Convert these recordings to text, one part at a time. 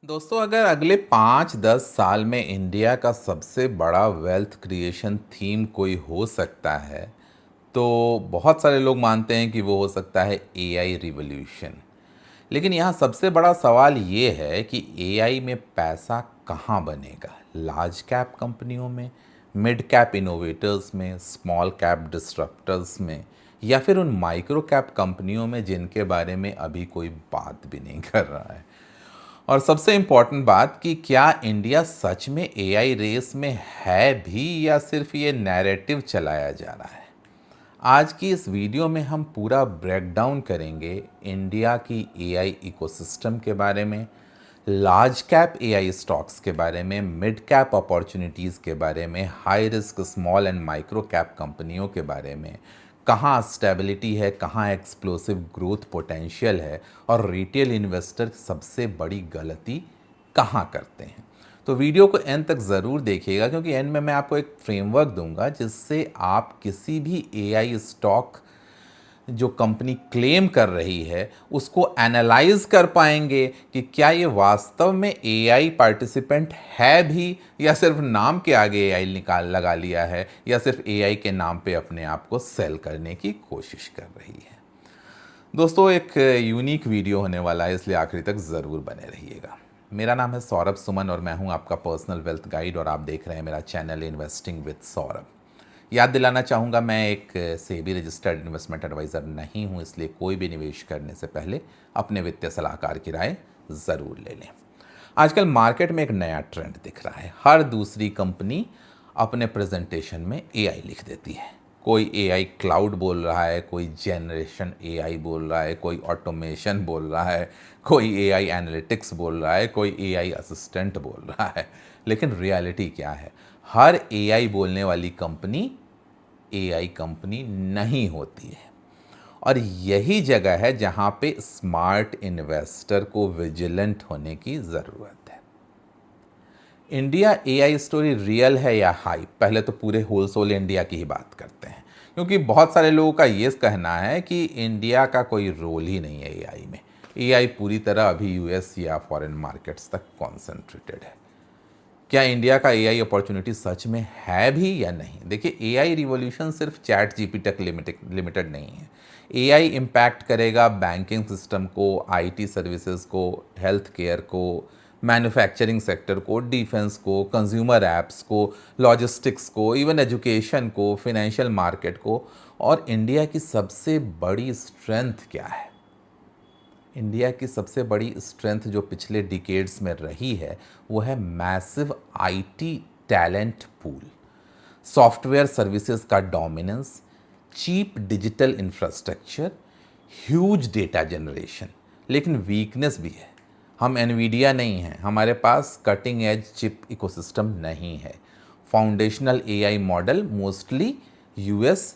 दोस्तों, अगर अगले 5-10 साल में इंडिया का सबसे बड़ा वेल्थ क्रिएशन थीम कोई हो सकता है, तो बहुत सारे लोग मानते हैं कि वो हो सकता है एआई रिवॉल्यूशन। लेकिन यहाँ सबसे बड़ा सवाल ये है कि एआई में पैसा कहाँ बनेगा? लार्ज कैप कंपनियों में, मिड कैप इनोवेटर्स में, स्मॉल कैप डिस्रप्टर्स में, या फिर उन माइक्रो कैप कंपनियों में जिनके बारे में अभी कोई बात भी नहीं कर रहा है। और सबसे इम्पॉर्टेंट बात कि क्या इंडिया सच में एआई रेस में है भी या सिर्फ ये नैरेटिव चलाया जा रहा है। आज की इस वीडियो में हम पूरा ब्रेकडाउन करेंगे इंडिया की एआई इकोसिस्टम के बारे में, लार्ज कैप एआई स्टॉक्स के बारे में, मिड कैप अपॉर्चुनिटीज़ के बारे में, high risk small and micro cap कंपनियों के बारे में, कहाँ स्टेबिलिटी है, कहाँ एक्सप्लोसिव ग्रोथ पोटेंशियल है, और रिटेल इन्वेस्टर सबसे बड़ी गलती कहाँ करते हैं। तो वीडियो को एंड तक ज़रूर देखिएगा, क्योंकि एंड में मैं आपको एक फ्रेमवर्क दूंगा जिससे आप किसी भी एआई स्टॉक जो कंपनी क्लेम कर रही है उसको एनालाइज कर पाएंगे कि क्या ये वास्तव में एआई पार्टिसिपेंट है भी, या सिर्फ नाम के आगे एआई निकाल लगा लिया है, या सिर्फ एआई के नाम पे अपने आप को सेल करने की कोशिश कर रही है। दोस्तों, एक यूनिक वीडियो होने वाला है, इसलिए आखिरी तक ज़रूर बने रहिएगा। मेरा नाम है सौरभ सुमन और मैं हूं आपका पर्सनल वेल्थ गाइड, और आप देख रहे हैं मेरा चैनल इन्वेस्टिंग विद सौरभ। याद दिलाना चाहूँगा, मैं एक सेबी रजिस्टर्ड इन्वेस्टमेंट एडवाइज़र नहीं हूँ, इसलिए कोई भी निवेश करने से पहले अपने वित्तीय सलाहकार की राय ज़रूर ले लें। आजकल मार्केट में एक नया ट्रेंड दिख रहा है। हर दूसरी कंपनी अपने प्रेजेंटेशन में एआई लिख देती है। कोई एआई क्लाउड बोल रहा है, कोई जनरेशन एआई बोल रहा है, कोई ऑटोमेशन बोल रहा है, कोई एआई एनालिटिक्स बोल रहा है, कोई एआई असिस्टेंट बोल रहा है। लेकिन रियलिटी क्या है? हर एआई बोलने वाली कंपनी एआई कंपनी नहीं होती है। और यही जगह है जहां पे स्मार्ट इन्वेस्टर को विजिलेंट होने की ज़रूरत है। इंडिया एआई स्टोरी रियल है या हाइप? पहले तो पूरे होलसेल इंडिया की ही बात करते हैं, क्योंकि बहुत सारे लोगों का ये कहना है कि इंडिया का कोई रोल ही नहीं है एआई में। एआई पूरी तरह अभी यूएस या फॉरेन मार्केट्स तक कॉन्सेंट्रेटेड है। क्या इंडिया का एआई अपॉर्चुनिटी सच में है भी या नहीं? देखिए, एआई रिवॉल्यूशन सिर्फ चैट जीपी तक लिमिटेड नहीं है। एआई इम्पैक्ट करेगा बैंकिंग सिस्टम को, आईटी सर्विसेज को, हेल्थ केयर को, मैन्युफैक्चरिंग सेक्टर को, डिफेंस को, कंज्यूमर ऐप्स को, लॉजिस्टिक्स को, इवन एजुकेशन को, फिनेंशियल मार्केट को। और इंडिया की सबसे बड़ी स्ट्रेंथ क्या है? इंडिया की सबसे बड़ी स्ट्रेंथ जो पिछले डिकेड्स में रही है वो है massive IT talent pool, software services का dominance, cheap digital infrastructure, huge data generation. लेकिन वीकनेस भी है। हम एनवीडिया नहीं हैं, हमारे पास कटिंग एज चिप इकोसिस्टम नहीं है। Foundational AI model mostly US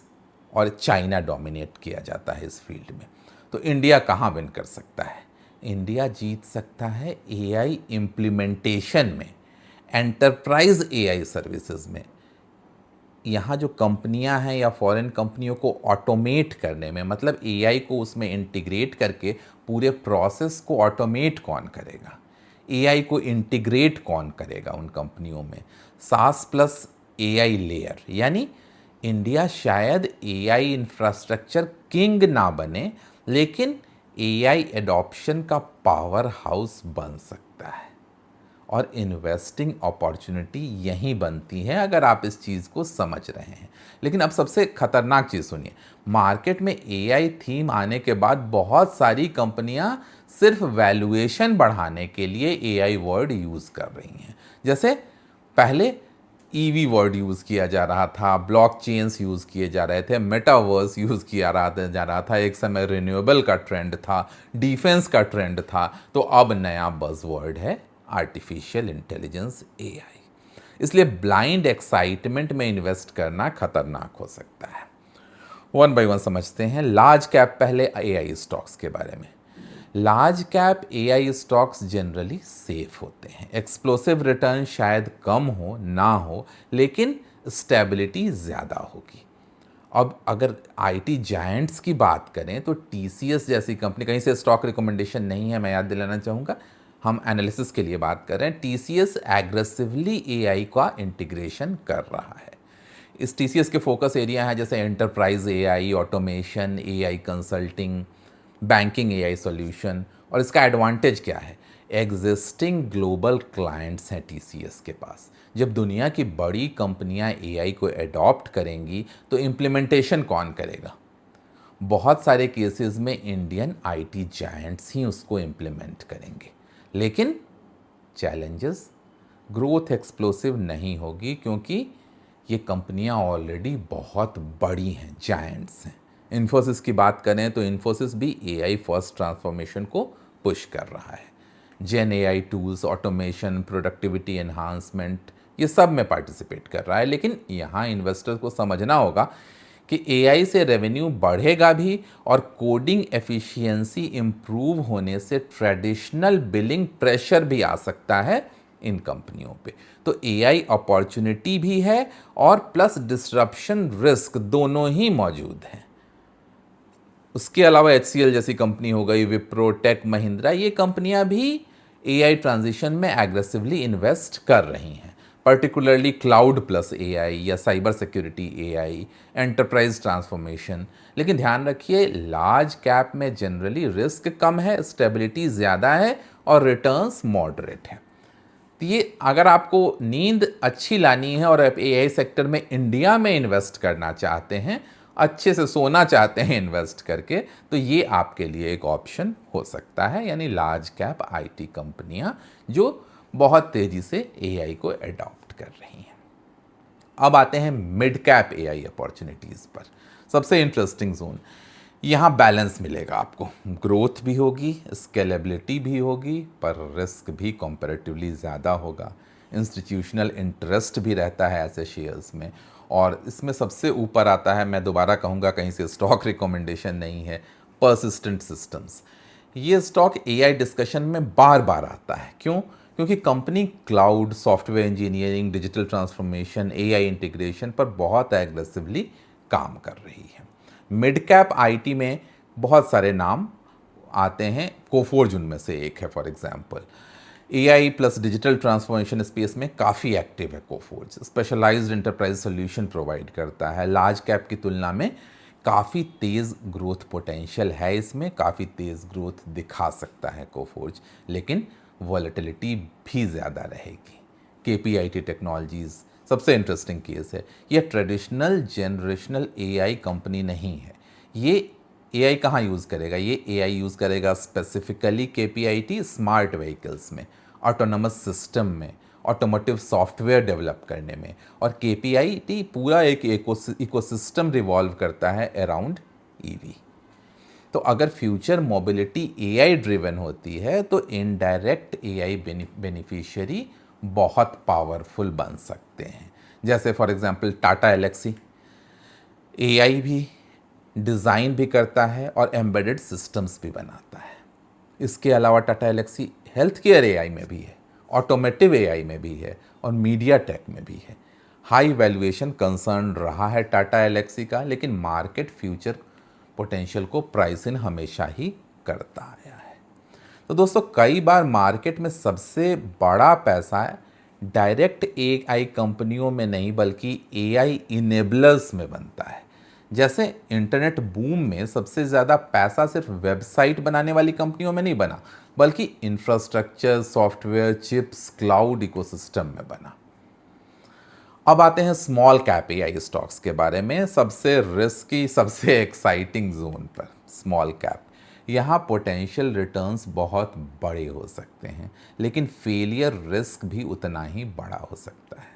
और चाइना डोमिनेट किया जाता है इस फील्ड में। तो इंडिया कहाँ विन कर सकता है? इंडिया जीत सकता है एआई इम्प्लीमेंटेशन में, एंटरप्राइज एआई सर्विसेज में। यहाँ जो कंपनियां हैं या फॉरेन कंपनियों को ऑटोमेट करने में, मतलब एआई को उसमें इंटीग्रेट करके पूरे प्रोसेस को ऑटोमेट कौन करेगा? एआई को इंटीग्रेट कौन करेगा उन कंपनियों में? सास प्लस एआई लेयर, यानी इंडिया शायद एआई इंफ्रास्ट्रक्चर किंग ना बने, लेकिन एआई एडॉप्शन का पावर हाउस बन सकता है। और इन्वेस्टिंग अपॉर्चुनिटी यहीं बनती है अगर आप इस चीज़ को समझ रहे हैं। लेकिन अब सबसे खतरनाक चीज़ सुनिए, मार्केट में एआई थीम आने के बाद बहुत सारी कंपनियां सिर्फ वैल्यूएशन बढ़ाने के लिए एआई वर्ड यूज़ कर रही हैं। जैसे पहले ईवी वर्ड यूज़ किया जा रहा था, ब्लॉकचेन्स यूज़ किए जा रहे थे, मेटावर्स यूज़ किया जा रहा था, एक समय रिन्यूएबल का ट्रेंड था, डिफेंस का ट्रेंड था। तो अब नया बज़वर्ड है आर्टिफिशियल इंटेलिजेंस, एआई। इसलिए ब्लाइंड एक्साइटमेंट में इन्वेस्ट करना खतरनाक हो सकता है। वन बाय वन समझते हैं। लार्ज कैप, पहले एआई स्टॉक्स के बारे में। Large cap AI stocks generally safe होते हैं। एक्सप्लोसिव रिटर्न शायद कम हो ना हो, लेकिन स्टेबिलिटी ज़्यादा होगी। अब अगर आईटी जायंट्स की बात करें तो टीसीएस जैसी कंपनी, कहीं से स्टॉक रिकमेंडेशन नहीं है, मैं याद दिलाना चाहूँगा, हम एनालिसिस के लिए बात कर रहे हैं, टीसीएस एग्रेसिवली एआई का इंटीग्रेशन कर रहा है। इस टीसीएस के फोकस एरिया हैं जैसे enterprise AI, automation, AI consulting, banking AI solution. और इसका एडवांटेज क्या है? एग्जिस्टिंग ग्लोबल क्लाइंट्स हैं टीसीएस के पास। जब दुनिया की बड़ी कंपनियां एआई को एडॉप्ट करेंगी तो इम्प्लीमेंटेशन कौन करेगा? बहुत सारे केसेस में इंडियन आईटी जायंट्स ही उसको इम्प्लीमेंट करेंगे। लेकिन चैलेंजेस, ग्रोथ एक्सप्लोसिव नहीं होगी क्योंकि ये कंपनियां ऑलरेडी बहुत बड़ी हैं, जायंट्स हैं। इन्फोसिस की बात करें तो इन्फोसिस भी एआई फर्स्ट ट्रांसफॉर्मेशन को पुश कर रहा है। Gen AI tools, automation, productivity enhancement, ये सब में पार्टिसिपेट कर रहा है। लेकिन यहाँ इन्वेस्टर्स को समझना होगा कि एआई से रेवेन्यू बढ़ेगा भी और कोडिंग एफिशिएंसी इंप्रूव होने से ट्रेडिशनल बिलिंग प्रेशर भी आ सकता है इन कंपनियों पे। तो एआई अपॉर्चुनिटी भी है और प्लस डिस्रप्शन रिस्क दोनों ही मौजूद हैं। उसके अलावा एचसीएल जैसी कंपनी हो गई, विप्रो, टेक महिंद्रा, ये कंपनियां भी एआई ट्रांजिशन में एग्रेसिवली इन्वेस्ट कर रही हैं, पर्टिकुलरली क्लाउड प्लस एआई या cyber security AI, enterprise transformation. लेकिन ध्यान रखिए, लार्ज कैप में जनरली रिस्क कम है, स्टेबिलिटी ज़्यादा है और रिटर्न्स मॉडरेट है। तो ये अगर आपको नींद अच्छी लानी है और आप एआई सेक्टर में इंडिया में इन्वेस्ट करना चाहते हैं, अच्छे से सोना चाहते हैं इन्वेस्ट करके, तो ये आपके लिए एक ऑप्शन हो सकता है, यानी लार्ज कैप आईटी कंपनियां जो बहुत तेज़ी से एआई को एडॉप्ट कर रही हैं। अब आते हैं मिड कैप एआई अपॉर्चुनिटीज़ पर। सबसे इंटरेस्टिंग जोन, यहाँ बैलेंस मिलेगा आपको, ग्रोथ भी होगी, स्केलेबिलिटी भी होगी, पर रिस्क भी कंपैरेटिवली ज़्यादा होगा। इंस्टीट्यूशनल इंटरेस्ट भी रहता है ऐसे शेयर्स में। और इसमें सबसे ऊपर आता है, मैं दोबारा कहूँगा, कहीं से स्टॉक रिकमेंडेशन नहीं है, पर्सिस्टेंट सिस्टम्स। ये स्टॉक एआई डिस्कशन में बार बार आता है। क्यों? क्योंकि company cloud, software engineering, digital transformation, AI integration पर बहुत एग्रेसिवली काम कर रही है। मिड कैप आईटी में बहुत सारे नाम आते हैं, कोफोर्ज उनमें से एक है। For example, AI plus digital transformation space में काफ़ी एक्टिव है Coforge. Specialised enterprise solution provide करता है। लार्ज कैप की तुलना में काफ़ी तेज़ ग्रोथ पोटेंशियल है इसमें, काफ़ी तेज़ ग्रोथ दिखा सकता है कोफोर्ज, लेकिन वॉलेटिलिटी भी ज़्यादा रहेगी। केपीआईटी टेक्नोलॉजीज़ सबसे इंटरेस्टिंग केस है। ये ट्रेडिशनल जनरेशनल एआई कंपनी नहीं है। ये एआई कहाँ यूज़ करेगा? ये एआई यूज़ करेगा स्पेसिफिकली केपीआईटी स्मार्ट व्हीकल्स में, ऑटोनमस सिस्टम में, ऑटोमोटिव सॉफ्टवेयर डेवलप करने में। और केपीआईटी पूरा एक इकोसिस्टम रिवॉल्व करता है अराउंड ईवी। तो अगर फ्यूचर मोबिलिटी एआई ड्रिवन होती है तो इनडायरेक्ट एआई बेनिफिशियरी बहुत पावरफुल बन सकते हैं। जैसे for example Tata Elxsi AI भी डिज़ाइन भी करता है और एम्बेडेड सिस्टम्स भी बनाता है। इसके अलावा Tata Elxsi health care AI में भी है, ऑटोमेटिव एआई में भी है और मीडिया टेक में भी है। हाई वैल्यूएशन कंसर्न रहा है टाटा एलेक्सी का, लेकिन मार्केट फ्यूचर पोटेंशियल को प्राइस इन हमेशा ही करता आया है। तो दोस्तों, कई बार मार्केट में सबसे बड़ा पैसा डायरेक्ट एआई कंपनियों में नहीं बल्कि एआई इनेबलर्स में बनता है। जैसे इंटरनेट बूम में सबसे ज़्यादा पैसा सिर्फ वेबसाइट बनाने वाली कंपनियों में नहीं बना, बल्कि infrastructure, software, chips, cloud ecosystem में बना। अब आते हैं स्मॉल कैप एआई स्टॉक्स के बारे में, सबसे रिस्की, सबसे एक्साइटिंग जोन पर। स्मॉल कैप, यहाँ पोटेंशियल रिटर्न्स बहुत बड़े हो सकते हैं, लेकिन फेलियर रिस्क भी उतना ही बड़ा हो सकता है।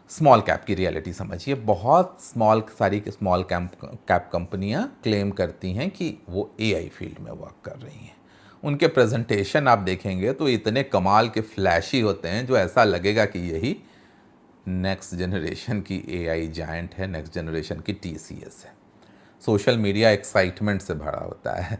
स्मॉल कैप की रियलिटी समझिए। बहुत सारी स्मॉल कैप कंपनियां क्लेम करती हैं कि वो एआई फील्ड में वर्क कर रही हैं। उनके प्रेजेंटेशन आप देखेंगे तो इतने कमाल के फ्लैशी होते हैं जो ऐसा लगेगा कि यही नेक्स्ट जनरेशन की एआई जायंट है, नेक्स्ट जनरेशन की टीसीएस है। सोशल मीडिया एक्साइटमेंट से भरा होता है,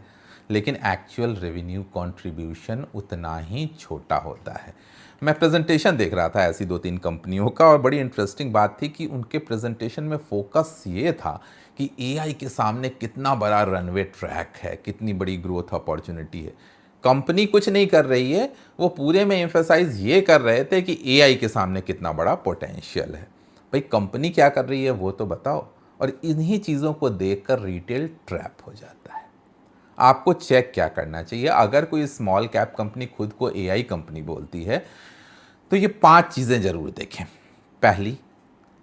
लेकिन एक्चुअल रेवेन्यू कंट्रीब्यूशन उतना ही छोटा होता है। मैं प्रेजेंटेशन देख रहा था ऐसी 2-3 कंपनियों का, और बड़ी इंटरेस्टिंग बात थी कि उनके प्रेजेंटेशन में फोकस ये था कि एआई के सामने कितना बड़ा रनवे ट्रैक है, कितनी बड़ी ग्रोथ अपॉर्चुनिटी है। कंपनी कुछ नहीं कर रही है, वो पूरे में एम्फेसाइज ये कर रहे थे कि एआई के सामने कितना बड़ा पोटेंशियल है। भाई कंपनी क्या कर रही है वो तो बताओ। और इन्हीं चीज़ों को देखकर रिटेल ट्रैप हो जाता है। आपको चेक क्या करना चाहिए, अगर कोई स्मॉल कैप कंपनी खुद को एआई कंपनी बोलती है तो ये 5 चीज़ें ज़रूर देखें। पहली,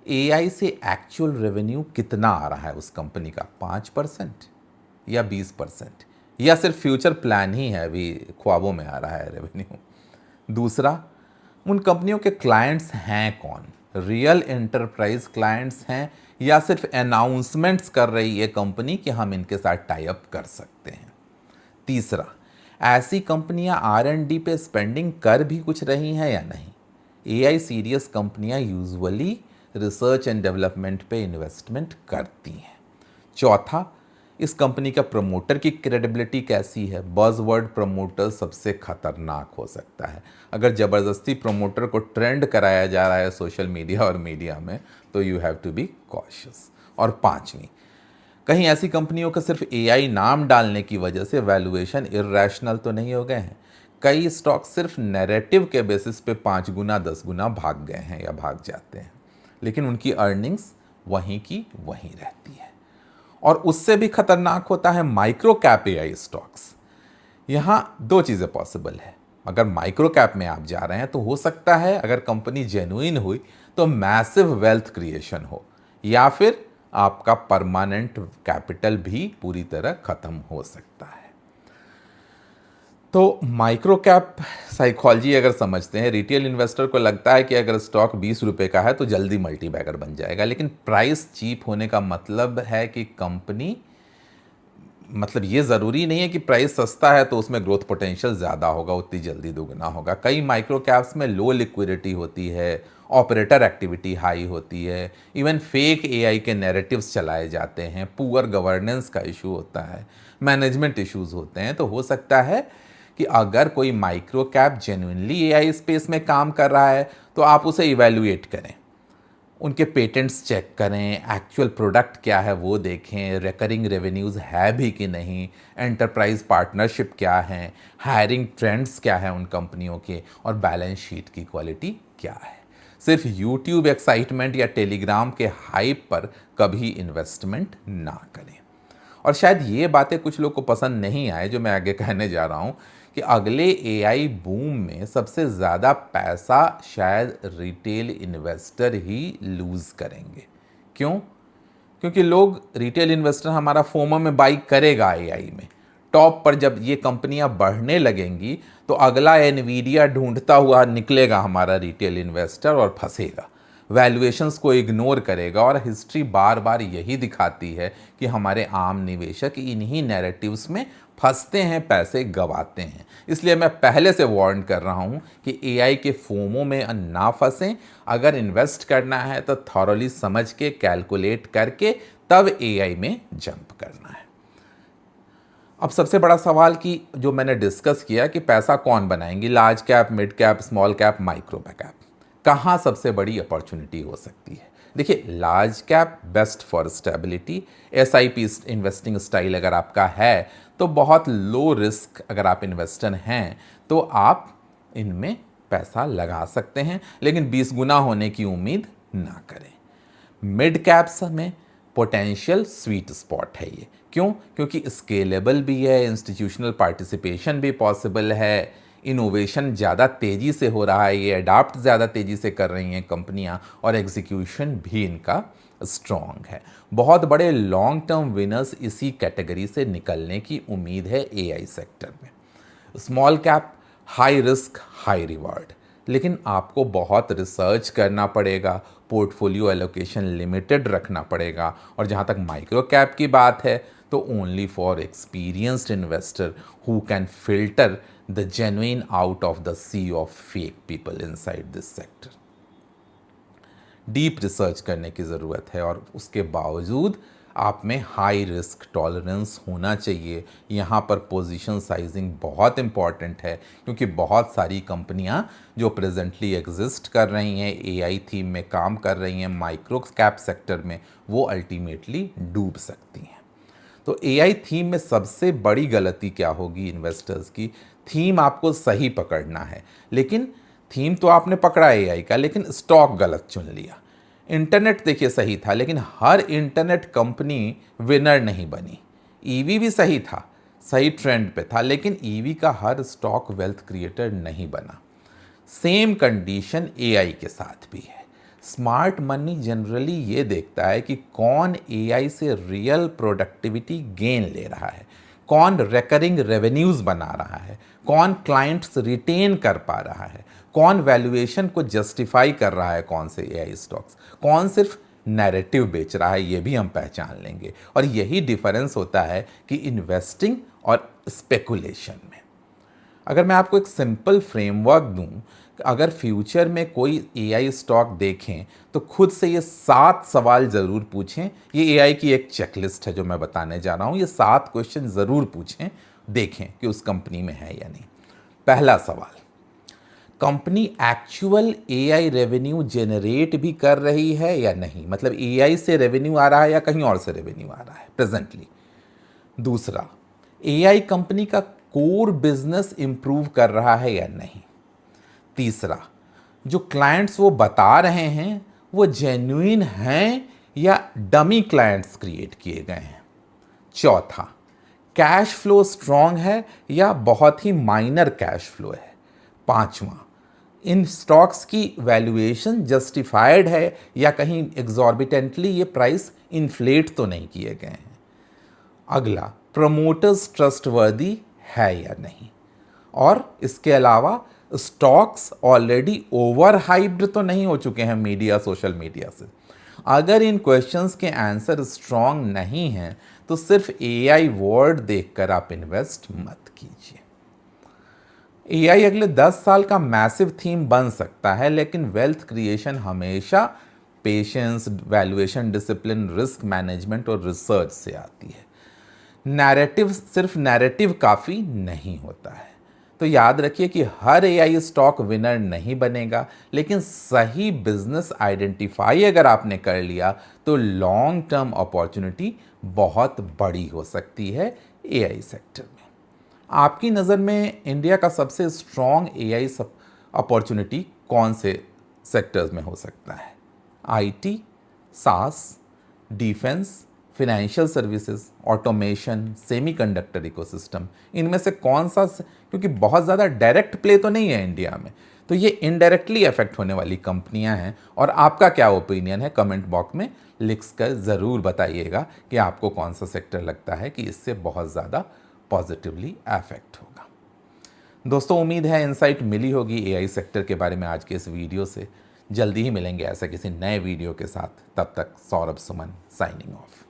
एआई से एक्चुअल रेवेन्यू कितना आ रहा है उस कंपनी का, 5% या 20%, या सिर्फ फ्यूचर प्लान ही है, अभी ख्वाबों में आ रहा है रेवेन्यू। दूसरा, उन कंपनियों के क्लाइंट्स हैं कौन, रियल एंटरप्राइज क्लाइंट्स हैं या सिर्फ अनाउंसमेंट्स कर रही है कंपनी कि हम इनके साथ टाई अप कर सकते हैं। तीसरा, ऐसी कंपनियां आर&डी पे स्पेंडिंग कर भी कुछ रही हैं या नहीं। एआई सीरियस कंपनियां यूजुअली रिसर्च एंड डेवलपमेंट पे इन्वेस्टमेंट करती हैं। चौथा, इस कंपनी का प्रमोटर की क्रेडिबिलिटी कैसी है। बज़वर्ड प्रमोटर सबसे खतरनाक हो सकता है। अगर ज़बरदस्ती प्रमोटर को ट्रेंड कराया जा रहा है सोशल मीडिया और मीडिया में, तो you have to be cautious. और पांचवी, कहीं ऐसी कंपनियों का सिर्फ एआई नाम डालने की वजह से वैल्यूएशन इर्रेशनल तो नहीं हो गए हैं। कई स्टॉक सिर्फ नैरेटिव के बेसिस पे 5 गुना 10 गुना भाग गए हैं या भाग जाते हैं, लेकिन उनकी अर्निंग्स वहीं की वहीं रहती है। और उससे भी खतरनाक होता है माइक्रो कैप एआई स्टॉक्स। यहाँ दो चीज़ें पॉसिबल है। अगर माइक्रो कैप में आप जा रहे हैं तो हो सकता है अगर कंपनी जेन्युइन हुई तो मैसिव वेल्थ क्रिएशन हो, या फिर आपका परमानेंट कैपिटल भी पूरी तरह खत्म हो सकता है। तो माइक्रो कैप साइकोलॉजी अगर समझते हैं, रिटेल इन्वेस्टर को लगता है कि अगर स्टॉक 20 रुपये का है तो जल्दी मल्टी बैगर बन जाएगा, लेकिन प्राइस चीप होने का मतलब है कि कंपनी, मतलब ये ज़रूरी नहीं है कि प्राइस सस्ता है तो उसमें ग्रोथ पोटेंशियल ज़्यादा होगा, उतनी जल्दी दुगना होगा। कई माइक्रो कैप्स में लो लिक्विडिटी होती है, ऑपरेटर एक्टिविटी हाई होती है, इवन फेक एआई के नैरेटिव्स चलाए जाते हैं, पुअर गवर्नेंस का इशू होता है, मैनेजमेंट इश्यूज होते हैं। तो हो सकता है कि अगर कोई micro cap genuinely AI space में काम कर रहा है तो आप उसे इवैल्यूएट करें, उनके पेटेंट्स चेक करें, एक्चुअल प्रोडक्ट क्या है वो देखें, रिकरिंग रेवेन्यूज़ है भी कि नहीं, एंटरप्राइज पार्टनरशिप क्या है, हायरिंग ट्रेंड्स क्या है उन कंपनियों के, और बैलेंस शीट की क्वालिटी क्या है। सिर्फ यूट्यूब एक्साइटमेंट या टेलीग्राम के हाइप पर कभी इन्वेस्टमेंट ना करें। और शायद ये बातें कुछ लोग को पसंद नहीं आए जो मैं आगे कहने जा रहा हूँ, कि अगले एआई बूम में सबसे ज़्यादा पैसा शायद रिटेल इन्वेस्टर ही लूज़ करेंगे। क्यों? क्योंकि लोग, रिटेल इन्वेस्टर हमारा फोमो में बाई करेगा एआई में, टॉप पर जब ये कंपनियां बढ़ने लगेंगी तो अगला एनवीडिया ढूंढता हुआ निकलेगा हमारा रिटेल इन्वेस्टर और फंसेगा, वैल्यूएशंस को इग्नोर करेगा। और हिस्ट्री बार बार यही दिखाती है कि हमारे आम निवेशक इन्हीं नैरेटिव्स में फंसते हैं, पैसे गंवाते हैं। इसलिए मैं पहले से वार्न कर रहा हूं कि एआई के फोमो में ना फंसें। अगर इन्वेस्ट करना है तो थॉरली समझ के, कैलकुलेट करके तब एआई में जंप करना है। अब सबसे बड़ा सवाल कि जो मैंने डिस्कस किया कि पैसा कौन बनाएंगी, large cap, mid cap, small cap, micro cap, कहाँ सबसे बड़ी अपॉर्चुनिटी हो सकती है। देखिए, large cap best for stability, SIP investing style अगर आपका है तो बहुत लो रिस्क, अगर आप इन्वेस्टर हैं तो आप इनमें पैसा लगा सकते हैं, लेकिन 20 गुना होने की उम्मीद ना करें। मिड कैप्स में पोटेंशियल स्वीट स्पॉट है ये। क्यों? क्योंकि स्केलेबल भी है, इंस्टीट्यूशनल पार्टिसिपेशन भी पॉसिबल है, इनोवेशन ज़्यादा तेज़ी से हो रहा है, ये अडाप्ट ज़्यादा तेज़ी से कर रही हैं कंपनियां, और एग्जीक्यूशन भी इनका स्ट्रॉन्ग है। बहुत बड़े लॉन्ग टर्म विनर्स इसी कैटेगरी से निकलने की उम्मीद है एआई सेक्टर में। Small cap, high risk high reward, लेकिन आपको बहुत रिसर्च करना पड़ेगा, पोर्टफोलियो एलोकेशन लिमिटेड रखना पड़ेगा। और जहाँ तक माइक्रो कैप की बात है तो only for experienced investor who can filter the genuine out of the sea of fake people inside this sector. Deep research करने की ज़रूरत है और उसके बावजूद आप में हाई रिस्क टॉलरेंस होना चाहिए। यहाँ पर पोजीशन साइजिंग बहुत इम्पॉर्टेंट है, क्योंकि बहुत सारी कंपनियाँ जो प्रेजेंटली एग्जिस्ट कर रही हैं, एआई थीम में काम कर रही हैं माइक्रो कैप सेक्टर में, वो अल्टीमेटली डूब सकती हैं। तो एआई थीम में सबसे बड़ी गलती क्या होगी इन्वेस्टर्स की? थीम आपको सही पकड़ना है। लेकिन थीम तो आपने पकड़ा एआई का, लेकिन स्टॉक गलत चुन लिया। इंटरनेट देखिए सही था, लेकिन हर इंटरनेट कंपनी विनर नहीं बनी। ईवी भी सही था, सही ट्रेंड पे था, लेकिन ईवी का हर स्टॉक वेल्थ क्रिएटर नहीं बना। सेम कंडीशन एआई के साथ भी है। स्मार्ट मनी जनरली ये देखता है कि कौन एआई से रियल प्रोडक्टिविटी गेन ले रहा है, कौन रिकरिंग रेवेन्यूज बना रहा है, कौन क्लाइंट्स रिटेन कर पा रहा है, कौन वैल्यूएशन को जस्टिफाई कर रहा है, कौन से एआई स्टॉक्स, कौन सिर्फ नैरेटिव बेच रहा है, ये भी हम पहचान लेंगे। और यही डिफरेंस होता है कि इन्वेस्टिंग और स्पेकुलेशन में। अगर मैं आपको एक सिंपल फ्रेमवर्क दूं, अगर फ्यूचर में कोई एआई स्टॉक देखें तो खुद से ये 7 सवाल ज़रूर पूछें। ये एआई की एक चेकलिस्ट है जो मैं बताने जा रहा हूँ। ये 7 क्वेश्चन ज़रूर पूछें, देखें कि उस कंपनी में है या नहीं। पहला सवाल, company actual AI revenue generate भी कर रही है या नहीं, मतलब एआई से रेवेन्यू आ रहा है या कहीं और से रेवेन्यू आ रहा है प्रेजेंटली। दूसरा, एआई कंपनी का कोर बिजनेस इंप्रूव कर रहा है या नहीं। तीसरा, जो क्लाइंट्स वो बता रहे हैं वो जेन्युइन हैं या डमी क्लाइंट्स क्रिएट किए गए हैं। चौथा, कैश फ्लो स्ट्रांग है या बहुत ही माइनर कैश फ्लो है। पांचवा, इन स्टॉक्स की वैल्यूएशन जस्टिफाइड है या कहीं एग्जॉर्बिटेंटली ये प्राइस इन्फ्लेट तो नहीं किए गए हैं। अगला, प्रमोटर्स ट्रस्टवर्दी है या नहीं। और इसके अलावा स्टॉक्स ऑलरेडी ओवर हाइप्ड तो नहीं हो चुके हैं मीडिया, सोशल मीडिया से। अगर इन क्वेश्चंस के आंसर स्ट्रांग नहीं हैं तो सिर्फ एआई वर्ड देखकर आप इन्वेस्ट मत कीजिए। एआई अगले 10 साल का मैसिव थीम बन सकता है, लेकिन वेल्थ क्रिएशन हमेशा patience, valuation discipline, risk management और रिसर्च से आती है। नैरेटिव, सिर्फ नैरेटिव काफ़ी नहीं होता है। तो याद रखिए कि हर एआई स्टॉक विनर नहीं बनेगा, लेकिन सही बिजनेस आइडेंटिफाई अगर आपने कर लिया तो लॉन्ग टर्म अपॉर्चुनिटी बहुत बड़ी हो सकती है एआई सेक्टर में। आपकी नज़र में इंडिया का सबसे स्ट्रॉन्ग एआई अपॉर्चुनिटी कौन से सेक्टर्स में हो सकता है? आईटी, सास, defence, financial services, automation, semiconductor ecosystem, इनमें से कौन सा? क्योंकि बहुत ज़्यादा डायरेक्ट प्ले तो नहीं है इंडिया में, तो ये इनडायरेक्टली अफेक्ट होने वाली कंपनियां हैं। और आपका क्या ओपिनियन है, कमेंट बॉक्स में लिख कर ज़रूर बताइएगा कि आपको कौन सा सेक्टर लगता है कि इससे बहुत ज़्यादा पॉजिटिवली अफेक्ट होगा। दोस्तों, उम्मीद है इंसाइट मिली होगी एआई सेक्टर के बारे में आज के इस वीडियो से। जल्दी ही मिलेंगे ऐसा किसी नए वीडियो के साथ। तब तक सौरभ सुमन साइनिंग ऑफ।